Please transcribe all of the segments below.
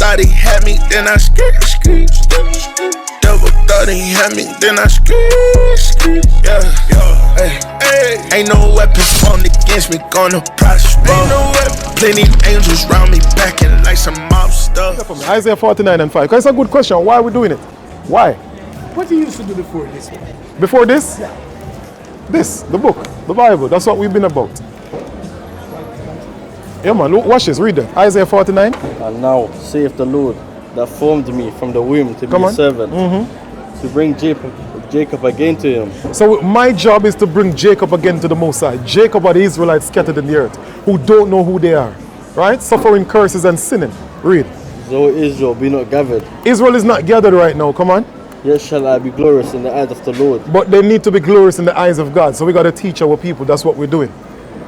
thought he had me, then I skip. Double thought he had me, then I skip. Yeah, hey. Ain't no weapons formed against me gonna prosper. Ain't no weapon. Plenty angels round me backing like some mob stuff. Isaiah 49 and 5. It's a good question. Why are we doing it? Why? What do you used to do before this one? Before this? Yeah. This, the book, the Bible. That's what we've been about. Yeah, man. Look, watch this. Read that. Isaiah 49. And now, saith the Lord, that formed me from the womb to be a servant, to bring Jacob again to him. So my job is to bring Jacob again to the Most High. Jacob are the Israelites scattered in the earth, who don't know who they are, right? Suffering curses and sinning. Read. Though Israel be not gathered, Israel is not gathered right now. Come on. yet shall I be glorious in the eyes of the Lord. But they need to be glorious in the eyes of God. So we got to teach our people. That's what we're doing.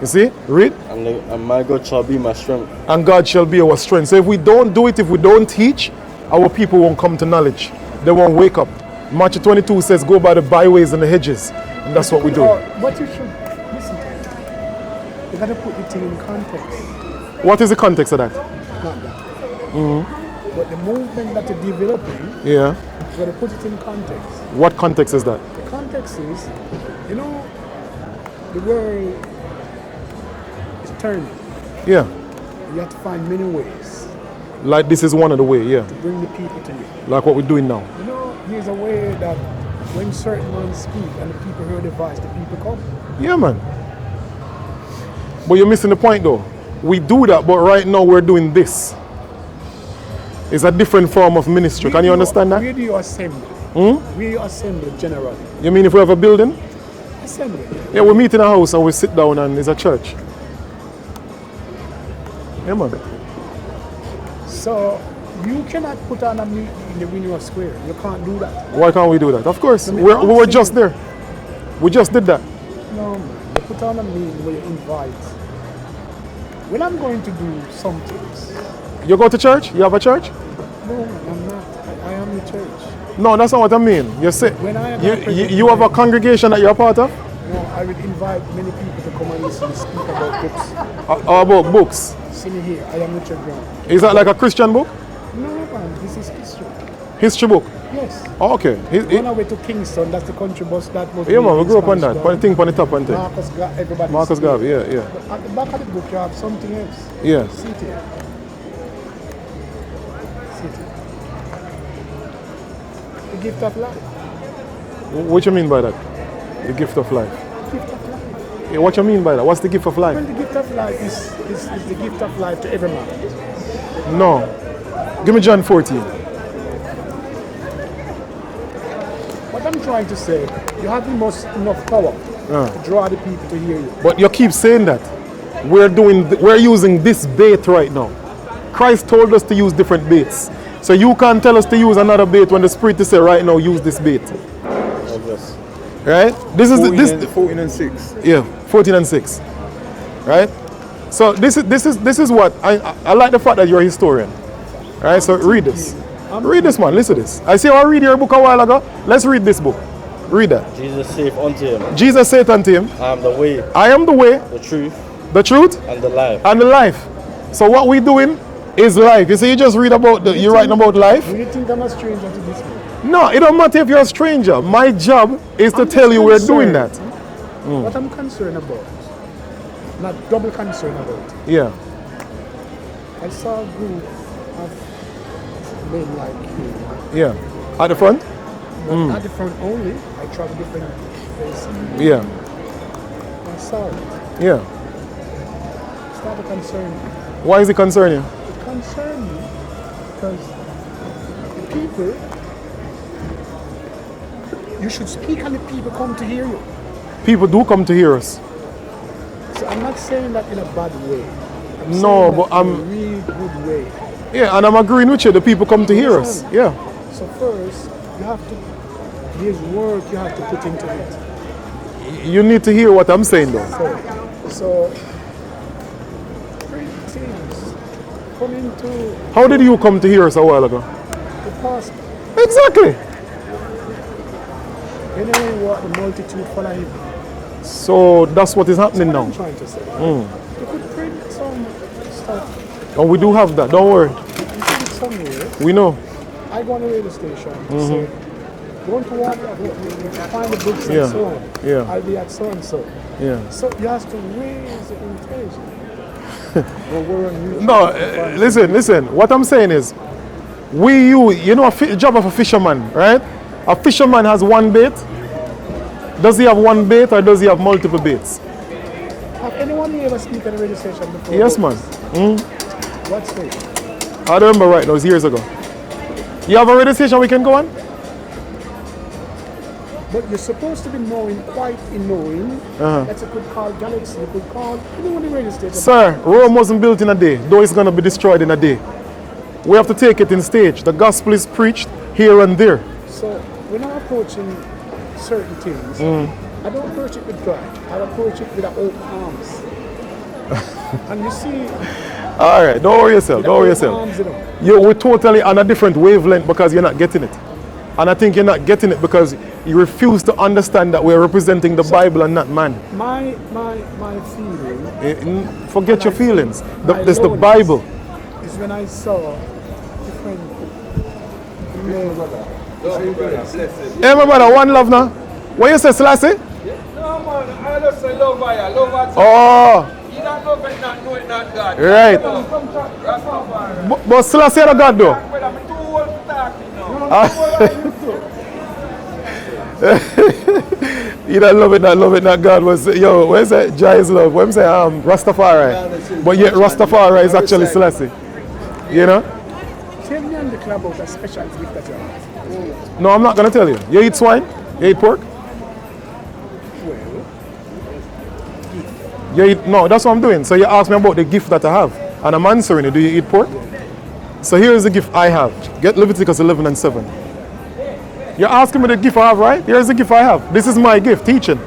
You see? Read. And my God shall be my strength. And God shall be our strength. So if we don't do it, if we don't teach, our people won't come to knowledge. They won't wake up. Matthew 22 says, go by the byways and the hedges. And that's what we do. But you should listen to it. You got to put the thing in context. What is the context of that? Not that. But the movement that you're developing, Yeah. you got to put it in context. What context is that? The context is, you know, the world is turning. Yeah. You have to find many ways Like this is one of the way, yeah. to bring the people to you. Like what we're doing now. You know, there's a way that when certain ones speak and the people hear the voice, the people come. Yeah, man. But you're missing the point though. We do that, but right now we're doing this. It's a different form of ministry. Can you understand that? Where do you assemble? Where you assemble generally? You mean if we have a building? Assembly. Yeah, we meet in a house and we sit down and it's a church. Yeah, man. So you cannot put on a meeting in the Winnie Square. You can't do that. Why can't we do that? Of course, I mean, we I'm were saying- just there. We just did that. No, man. You put on a meeting where you invite. When I'm going to do some things, You go to church? You have a church? no, man, I'm not. I am the church. No, that's not what I mean. You say When I am you have a congregation that you're a part of? No, I would invite many people to come and listen to speak about books. About books. See me here. I am Richard Brown. Is that like a Christian book? No, man. This is history. History book? Yes. Oh, okay. When I went to Kingston, that's the country bus that was. Yeah, man, we made grew up on Spanish that. down. Put the thing on the top and thing. Marcus Garvey, everybody. Marcus see it. Garvey, yeah. But at the back of the book, you have something else. Yeah. See it here. See it here. The gift of life. What you mean by that? The gift of life. Gift of life. Yeah, what you mean by that? What's the gift of life? Well, the gift of life is the gift of life to every man. No. Give me John 14. What I'm trying to say, you have enough power to draw the people to hear you. But you keep saying that. We're using this bait right now. Christ told us to use different baits. So you can't tell us to use another bait when the Spirit is saying right now use this bait. Yes. Right? This is 14 and 6. Yeah, 14 and 6. Right? So this is what I like the fact that you're a historian. Right? So read this. Read this, man. Listen to this. I see I read your book a while ago. Let's read this book. Read that. Jesus saith unto him, Jesus said unto him, I am the way, I am the way, the truth, the truth, and the life. and the life. So what we doing is life. You see, you just read about you're writing about life. Do you think I'm a stranger to this man? No, it don't matter if you're a stranger. My job is to tell you we're doing that. What I'm concerned about, not double concerned about, Yeah. I saw a group of men like you. Yeah. At the front? Not at the front only, I travel different places. Yeah. I saw it. Yeah. It started concerning me. Why is it concerning you? It concerned me because the people, you should speak and the people come to hear you. People do come to hear us. So I'm not saying that in a bad way. I'm No, saying but that in a really good way. Yeah, and I'm agreeing with you. The people come to hear us. Yeah. So first, you have to, there's work you have to put into it. You need to hear what I'm saying though. So great things come into How did you come to hear us a while ago? the past. Exactly. Anyway, what the multitude follow him. So that's what is happening What now. I'm trying to say. You could print some stuff. And we do have that. Don't worry. You print somewhere. We know. I go on the radio station. Say, going to walk, find the books Yeah. and so on. Yeah. I'll be at so and so. Yeah. So you have to raise the invitation. Well, we're on YouTube. No, listen. What I'm saying is, you know, job of a fisherman, right? A fisherman has one bait. Does he have one bait or does he have multiple baits? Have anyone here ever speak on the radio station before? Yes, man. What's it? I don't remember right now. It was years ago. You have a radio station we can go on? But you're supposed to be knowing, quite in knowing. That's a good call, Galaxy. You could call anyone on the radio station. Sir, Rome wasn't built in a day, though it's going to be destroyed in a day. We have to take it in stage. The gospel is preached here and there. So when I'm approaching certain things, I don't approach it with pride. I approach it with open arms. And you see, All right, don't worry yourself. Don't worry yourself. arms, you know. We're totally on a different wavelength because you're not getting it. And I think you're not getting it because you refuse to understand that we're representing the Bible and not man. My feeling Forget your feelings. There's the loneliness Bible. is when I saw different male Hey, my brother, one love now. What you say, Selassie? No, man, I just say love by you, love at Oh, You don't love it, not know it, not God. right. Rastafari. But Selassie are God though. Well, I'm too old for talking now. You don't love it, not God. Was yo, where's that? Jah is love. What I'm saying, Rastafari. But yet Rastafari is actually Selassie. You know? Tell me on the club about a special gift that you have. No, I'm not gonna tell you. You eat swine? You eat pork? You eat, no, that's what I'm doing. So you ask me about the gift that I have, and I'm answering it. Do you eat pork? So here is the gift I have. Get Leviticus 11 and 7. You're asking me the gift I have, right? Here's the gift I have. This is my gift, teaching.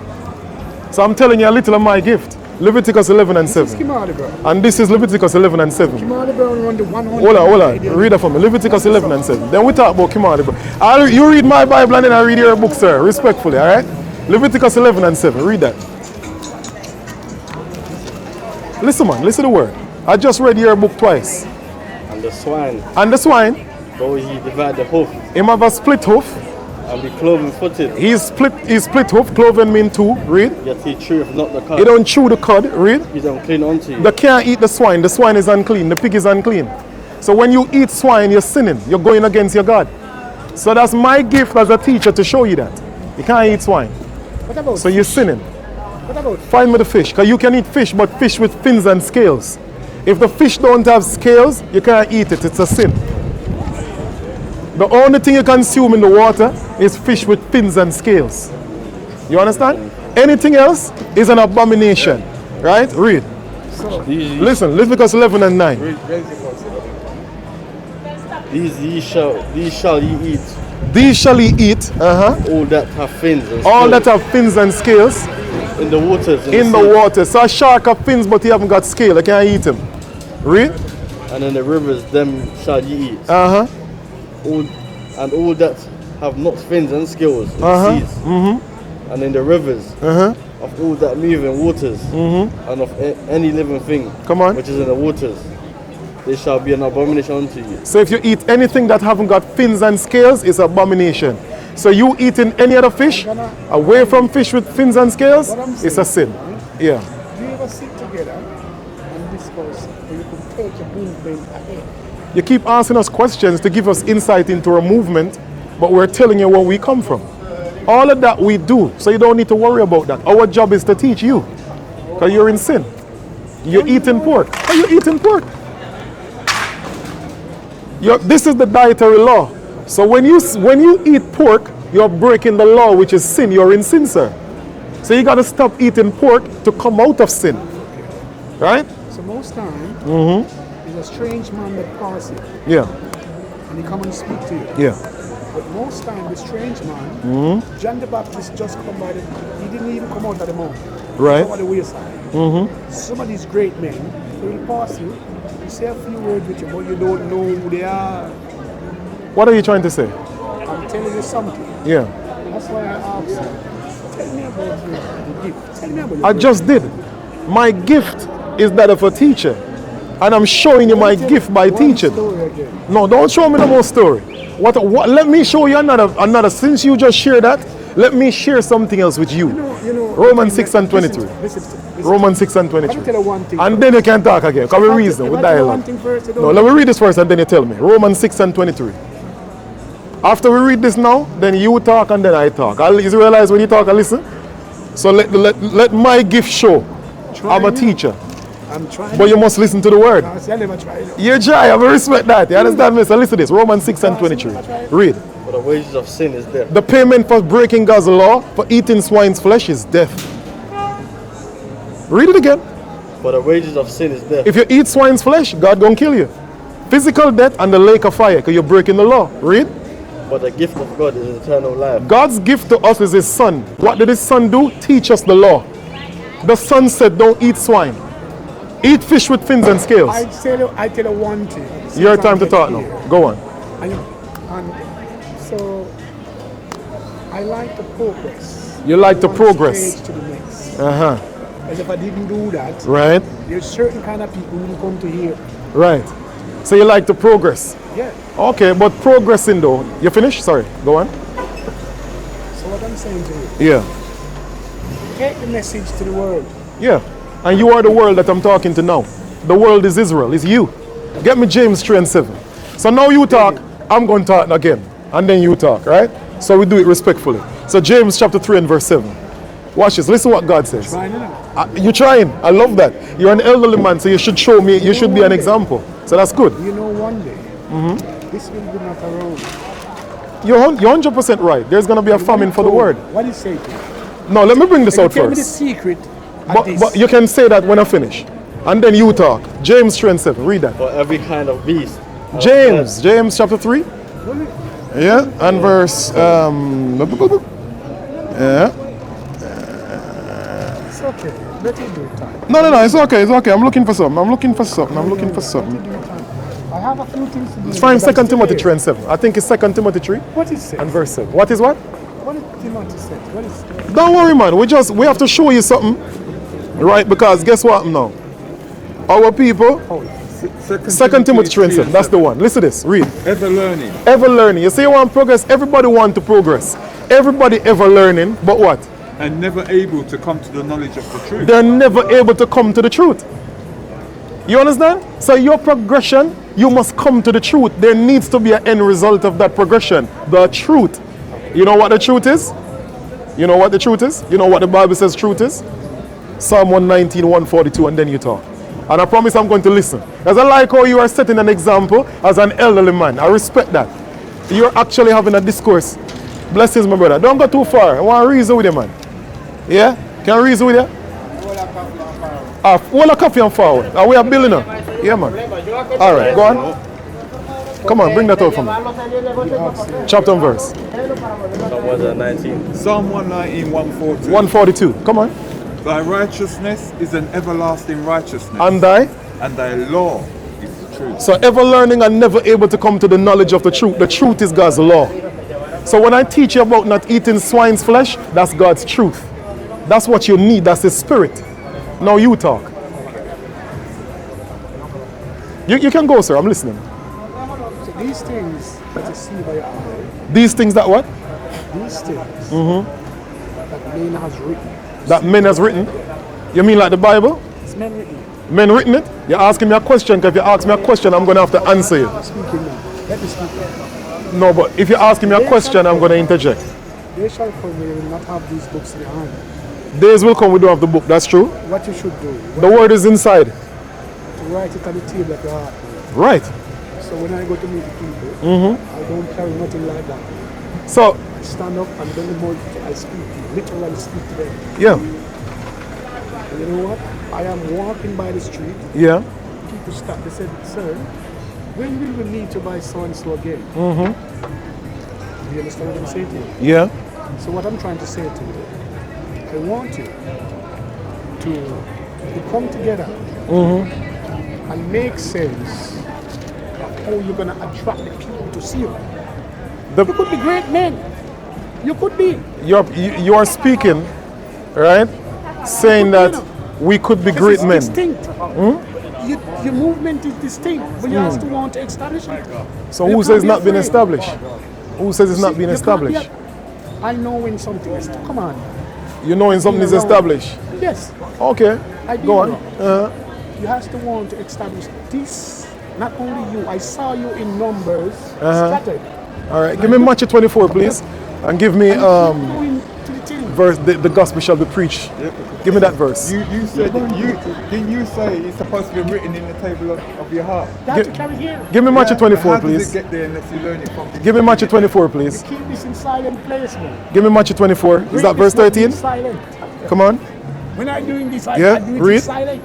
So I'm telling you a little of my gift. Leviticus 11 and 7. Kimali, bro. And this is Leviticus 11 and 7. Kimali, bro, on the 100. Hold on. Read it for me. Leviticus 11 and 7. Then we talk about Kimali, bro. You read my Bible and then I read your book, sir. Respectfully, all right? Leviticus 11 and 7. Read that. Listen, man. Listen to the word. I just read your book twice. And the swine, And the swine, though he divide the hoof him have a split hoof. and be cloven footed, He's split hoof. Cloven mean two. Read. yet he cheweth not the cud. He don't chew the cud. Read. He's unclean unto you. They can't eat the swine. The swine is unclean. The pig is unclean. So when you eat swine, you're sinning. You're going against your God. So that's my gift as a teacher to show you that. You can't eat swine. What about So you're sinning. What about Find me the fish. Because you can eat fish, but fish with fins and scales. If the fish don't have scales, you can't eat it. It's a sin. The only thing you consume in the water is fish with fins and scales. You understand? Anything else is an abomination. Right? Read. These, Listen, Leviticus 11 and 9. these shall ye eat, These shall ye eat, all that have fins and all that scales have fins and scales in the waters in the water. So a shark have fins, but he haven't got scale. I can't eat him. Read. and in the rivers them shall ye eat. Uh-huh. All that have not fins and scales in the seas, and in the rivers of all that move in waters, and of any living thing Come on. which is in the waters, they shall be an abomination unto you. So if you eat anything that haven't got fins and scales, it's abomination. So you eating any other fish away from fish with fins and scales, it's a sin. Yeah. do you ever sit together and discuss where you could take a movement ahead? You keep asking us questions to give us insight into our movement, but we're telling you where we come from. All of that we do, so you don't need to worry about that. Our job is to teach you, because you're in sin. You're eating pork. Are you eating pork? This is the dietary law. So when you eat pork, you're breaking the law, which is sin. You're in sin, sir. So you got to stop eating pork to come out of sin. Right? So most time, there's a strange man that passes Yeah. and he come and speak to you. Yeah. But most time, the strange man, John the Baptist just come by he didn't even come out of the mountain. Right. Come on the wayside. Some of these great men, they will pass you, you say a few words with you, but you don't know who they are. What are you trying to say? I'm telling you something. Yeah. That's why I asked you. Tell me about your gift. Tell me about your I gift. just did. My gift is that of a teacher. and I'm showing you my gift by One teaching. story again. No, don't show me the whole story. What? Let me show you another. Since you just shared that, let me share something else with you. Romans 6 and 23. Listen. Romans 6 and Let me 23. tell you one thing. And then you can talk again. Can we reason with If I tell you one dialogue? thing first, you No, don't- let me read this first and then you tell me. Romans 6 and 23. After we read this now, then you talk and then I talk. You realize when you talk, I listen. So let my gift show. I'm a teacher. I'm trying. But you must listen to the word. I never tried. You try, I respect that. You understand me? So listen to this. Romans 6 and 23. Read. For the wages of sin is death. The payment for breaking God's law, for eating swine's flesh, is death. Read it again. For the wages of sin is death. If you eat swine's flesh, God gonna kill you. Physical death and the lake of fire, because you're breaking the law. Read. But the gift of God is eternal life. God's gift to us is his son. What did his son do? Teach us the law. The son said, don't eat swine. Eat fish with fins and scales. I tell you one thing. Your time to talk now. Go on. And so I like the progress. You like the One progress. stage to the next. Uh-huh. As if I didn't do that, Right? there's certain kind of people who come to here. Right. So you like the progress. Yeah. Okay, but progressing though. You finished? Sorry. Go on. So what I'm saying to you, Yeah. take the message to the world. Yeah. And you are the world that I'm talking to now. The world is Israel. It's you. Get me James 3 and 7. So now you talk, I'm going to talk again. And then you talk, right? So we do it respectfully. So James chapter 3 and verse 7. Watch this. Listen what God says. Trying it out. You're trying. I love that. You're an elderly man, so you should show me. You should be an example. So that's good. You know, one day, this will be not around. You're 100% right. There's going to be a famine for the word. What do you say to me? No, let me bring this Can you out tell me the first. secret of But, this? but you can say that when I finish. And then you talk. James 3 and 7. Read that. For every kind of beast. James chapter 3. Yeah, and verse yeah. It's okay. Let it do time. No, it's okay. I'm looking for something. I have a few things to do. It's from but I'm 2 still Timothy here. 3 and 7. I think it's 2 Timothy 3 What is it? and verse 7. What is what? What did Timothy say? What is it? Don't worry, man. We have to show you something. Right? Because guess what now? Our people, 2 Timothy 3 and 7. That's the one. Listen to this. Read. Ever learning. Ever learning. You say you want progress. Everybody want to progress. Everybody ever learning. But what? And never able to come to the knowledge of the truth. They're never able to come to the truth. You understand? So your progression, you must come to the truth. There needs to be an end result of that progression. The truth. You know what the truth is? You know what the truth is? You know what the Bible says truth is? Psalm 119, 142, and then you talk. And I promise I'm going to listen. As I like how you are setting an example as an elderly man. I respect that. You're actually having a discourse. Blessings, my brother. Don't go too far. I want to reason with you, man. Yeah? Can I reason with you? Well, a coffee and forward. Are we are building up? Yeah, man. All right, go on. Come on, bring that out for me. Chapter and verse. Psalm 119. Psalm 119, 142. 142. Come on. Thy righteousness is an everlasting righteousness. And thy? And thy law is the truth. So ever learning and never able to come to the knowledge of the truth. The truth is God's law. So when I teach you about not eating swine's flesh, that's God's truth. That's what you need. That's His spirit. Now you talk. You can go, sir. I'm listening. So these things that you see by your eye, These things that what? these things that man has written, That men has written. You mean like the Bible? it's men written. Men written it? You're asking me a question, because if you ask me a question, I'm going to have to answer you. Speaking now. Let me speak. No, but if you're asking me a question, I'm going to interject. They shall come, they will not have these books in their hand. Days will come, we don't have the book. That's true. What you should do, The word is inside. to write it on the table at your heart. Right. So when I go to meet the people, I don't carry nothing like that. So, I stand up and then the more I speak, literally speak to them. yeah. And you know what? I am walking by the street, Yeah. people stop, they said, sir, when will we meet to buy so and so again? Do you understand what I'm saying to you? Yeah. So what I'm trying to say to you, I want you to come together and make sense of how you're going to attract the people to see you. You could be great men. You could be. You are speaking, right? Saying that we could be great It's men. distinct. Your movement is distinct, but you have to want to establish it. So You who says can't it's be not been afraid. established? Who says it's not See, been you can't be established? I know when something is. Come on. You know when something is Being around. established. Yes. Okay, I do go on. know. You have to want to establish this. Not only you. I saw you in numbers scattered. All right, give me Matthew 24, please, and give me Keep going to the thing. verse. The gospel shall be preached. Give me that verse. You said didn't you say it's supposed to be written in the table of your heart? You have to carry here. Give me Matthew Yeah, 24, but how please. does it get there unless you learn it from the Give me Matthew 24, please. Keep this in silent place, man. Give me Matthew 24. Is that Read verse this not 13? in Silent. Come on. When I'm doing this, I Yeah, do it read. in silent.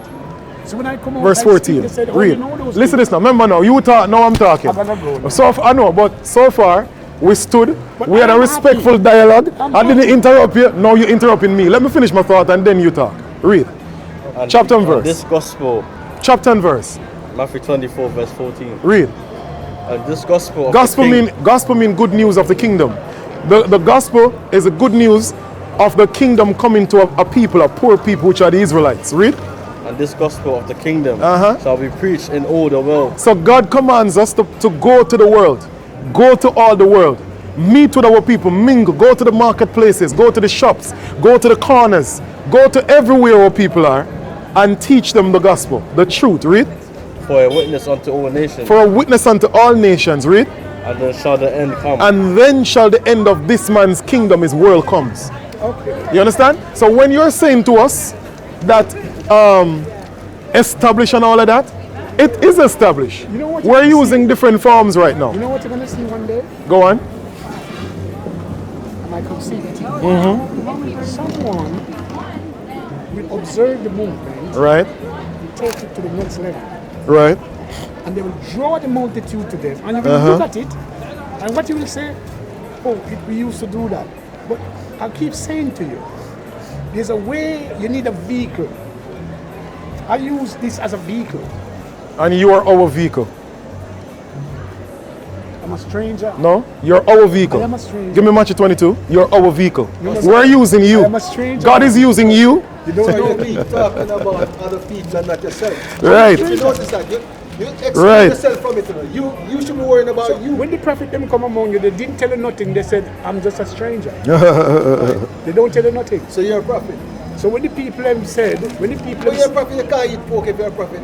So when I come out, Verse I speak, 14. they said, oh, Read. you know those Listen things. this now. Remember now, you talk, now I'm talking. I'm gonna go now. I know, but so far, we stood, But we had a I'm respectful happy. dialogue. I'm I didn't happy. interrupt you, now you're interrupting me. Let me finish my thought and then you talk. Read. And Chapter and verse. This gospel, Chapter and verse. Matthew 24, verse 14. Read. And this gospel of Gospel the king, mean good news of the kingdom. The gospel is a good news of the kingdom coming to a people, a poor people, which are the Israelites. Read. and this gospel of the kingdom Uh-huh. shall be preached in all the world. So God commands us to go to the world, go to all the world, meet with our people, mingle, go to the marketplaces, go to the shops, go to the corners, go to everywhere our people are, and teach them the gospel, the truth. Read. For a witness unto all nations, For a witness unto all nations. Read. and then shall the end come. And then shall the end of this man's kingdom, his world, comes. Okay. You understand? So when you're saying to us that establish and all of that, it is established. You know what We're you using different forms right now. You know what you're going to see one day? Go on. And I could see it. Someone will observe the movement Right, and take it to the next level. right. And they will draw the multitude to them. And you will look at it, and what you will say, oh, we used to do that. But I keep saying to you, there's a way you need a vehicle. I use this as a vehicle. And you are our vehicle. I'm a stranger. No, you're our vehicle. I am a stranger. Give me Matthew 22. You're our vehicle. must- We're using you. I am a stranger. God is using you. You know You what don't be talking about other people and not yourself. Right. You notice that you exclude Right. yourself from it. You should be worrying about you. When the prophet them come among you, they didn't tell you nothing. They said, I'm just a stranger. They don't tell you nothing. So you're a prophet. So when the people them said, when the people When you're a them, prophet, you can't eat pork if you're a prophet.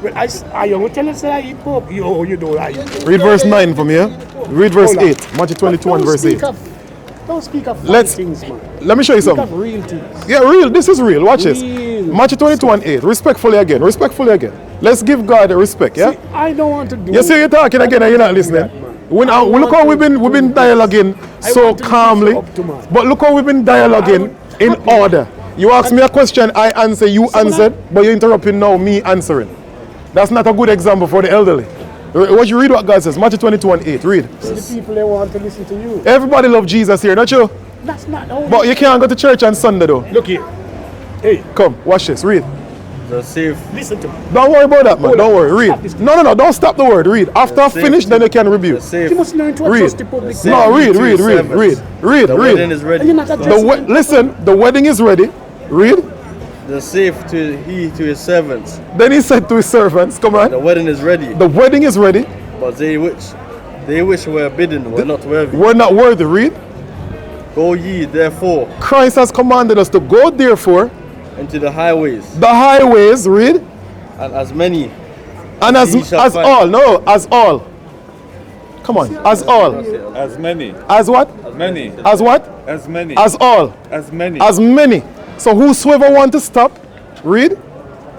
when I don't tell you say I eat pork. You don't like it. Read verse 9 for me, yeah? Read verse Hold on. 8. Matthew 22 and Don't verse 8. speak don't speak of funny Let's- things, man. Let me show you Speak something. of real things. Yeah, real. This is real. Watch this. Real. Matthew 22 and 8. Respectfully again. Respectfully again. Let's give God a respect, yeah? See, I don't want to do You see, you're talking again and you're not listening. Look how we've been dialoguing so want to calmly. listen up to man. But look how we've been dialoguing in order. You ask me a question, I answer, you answered, but you're interrupting now, me answering. That's not a good example for the elderly. What you read what God says, Matthew 22 and 8. Read. See, the people they want to listen to you. Everybody love Jesus here, not you? That's not the only. But you can't go to church on Sunday though. Look here. Hey, Come, watch this, read. The safe, listen to me. Don't worry about that, man. Hold Don't on. worry. Stop Read. this. No, don't stop the word. Read. After I safe finish, then you can the rebuke. You safe. must learn to Read. trust the public. Say- No, read. to his Read. servants. Read. The Read. wedding is Are ready. you not addressing them? Listen, the wedding is ready. Read. The safe to his servants. Then he said to his servants, come The on, wedding is ready, the wedding is ready. but they which were bidden were not worthy. We're not worthy. Read. Go ye therefore Christ has commanded us to go therefore into the highways, the highways, read, and as many and as Ye shall as find. all. No, as all. Come on, as all. As many, As what? many, As what? as many, As all. as many, As many. So whosoever want to stop, read.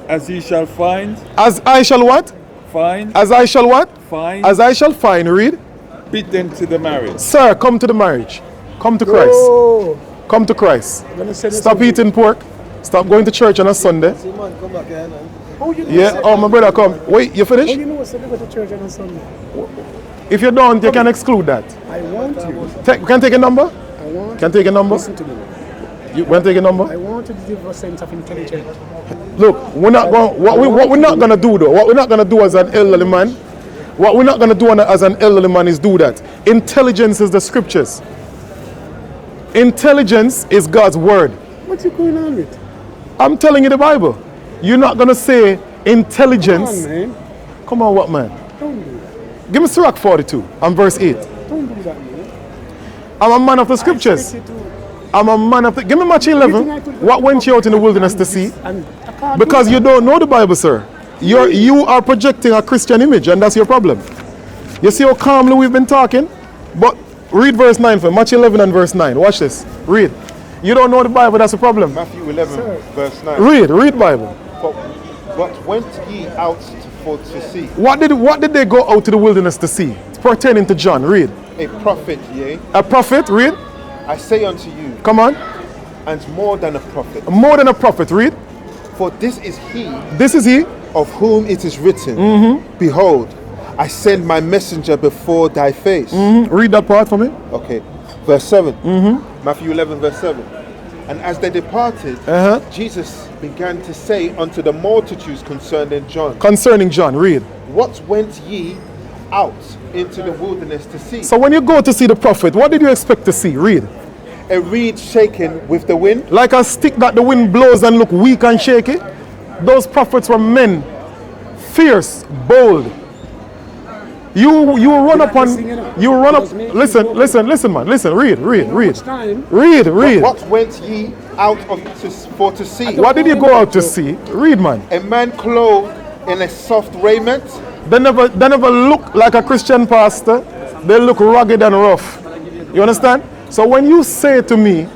as ye shall find, As I shall what? find, As I shall what? find, As I shall find, read. bid them to the marriage. Sir, come to the marriage. Come to Christ. Oh, Come to Christ. I'm gonna send you Stop something. eating pork. Stop going to church on a Sunday. See, man, come back here, man. Oh, you know, Yeah. Oh, my brother, come. Wait, you Oh, finished? you know what's to go to church on a Sunday? If you don't, you can exclude that. I want you. Can take a number? I want Can take a number? Listen to me. You want to take a I number? want you to give a sense of intelligence. Look, we're not going. What we're not gonna do though. What we're not gonna do as an elderly man. What we're not gonna do as an elderly man is do that. Intelligence is the scriptures. Intelligence is God's word. What's you going on with? I'm telling you the Bible. You're not gonna say intelligence. Come on, man. Come on, what man? Don't do that. Give me Sirach 42 and verse 8. Don't do that, man. I'm a man of the scriptures. I'm a man of the... Give me Matthew 11. What went you out in the wilderness to see? Because you don't know the Bible, sir. You are projecting a Christian image, and that's your problem. You see how calmly we've been talking? But read verse 9 for me. Matthew 11 and verse 9. Watch this. Read. You don't know the Bible, that's a problem. Matthew 11, verse 9. Read Bible. But went ye out to see? What did they go out to the wilderness to see? It's pertaining to John. Read. A prophet, yea. A prophet. Read. I say unto you, Come on. and more than a prophet. More than a prophet. Read. For this is he This is he. of whom it is written, Behold, I send my messenger before thy face. Read that part for me. Okay, verse 7. Matthew 11, verse 7. And as they departed, Jesus began to say unto the multitudes concerning John, Concerning John. Read. What went ye out into the wilderness to see? So when you go to see the prophet, what did you expect to see? Read. A reed shaken with the wind? Like a stick that the wind blows and look weak and shaky. Those prophets were men, fierce, bold. You run up on, you run up. Listen, man. Listen. Read. Read. What went ye out for to see? What did you go out to see? Read, man. A man clothed in a soft raiment? They never look like a Christian pastor. They look rugged and rough. You understand? So when you say to me,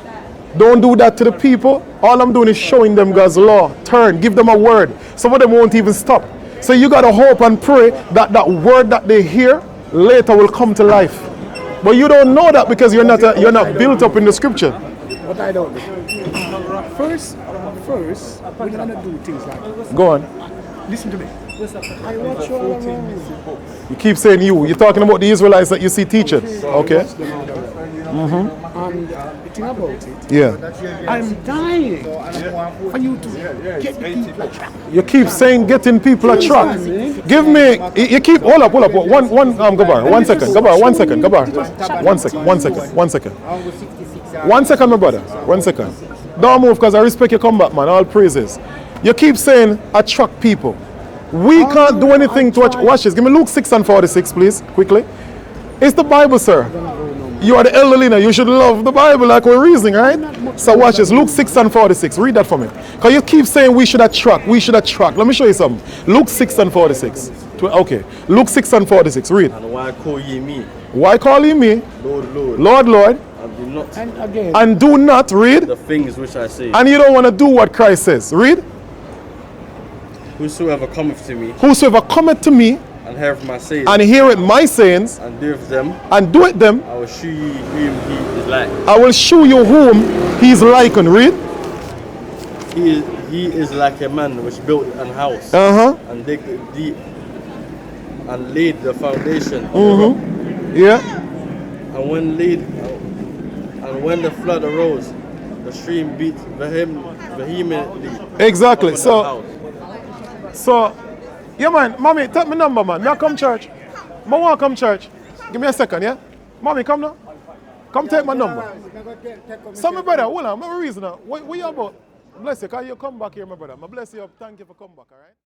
don't do that to the people, all I'm doing is showing them God's law. Turn, give them a word. Some of them won't even stop. So you got to hope and pray that that word that they hear later will come to life. But you don't know that because you're not built up in the scripture. What I don't do. First, we're gonna do things like this. Go on. Listen to me. I watch you all around. You keep saying you. You're talking about the Israelites that you see teaching. Okay. And the thing about it, Yeah. I'm dying for you to get the people attracted. You keep saying getting people a track. Give me. You keep. Hold up. Gabar. 1 second. Gabar. 1 second. Gabar. 1 second. 1 second. 1 second. 1 second, my brother. 1 second. Don't move because I respect your comeback, man. All praises. You keep saying attract people. We can't do anything to watch this. Give me Luke 6 and 46, please, quickly. It's the Bible, sir. You are the elderly now. You should love the Bible like we're reasoning, right? So watch this. Luke 6 and 46. Read that for me. Because you keep saying we should attract. Let me show you something. Luke 6 and 46. Okay. Luke 6 and 46. Read. And why call ye me? Why call ye me? Lord. And do not read the things which I say. And you don't want to do what Christ says. Read. Whosoever cometh to me and heareth my sayings and doeth them, I will shew you whom he is like. I will show you whom he is like. And read. He is like a man which built an house and digged deep and laid the foundation on the rock. Yeah. And when the flood arose, the stream beat vehemently. Exactly. So, yeah, man, mommy, take my number, man. May I come church? I want to come church. Give me a second, yeah? Mommy, come now. Come take my number. So, my brother, hold on. I'm a reason now. What you about? Bless you, because you come back here, my brother. I bless you up. Thank you for coming back, all right?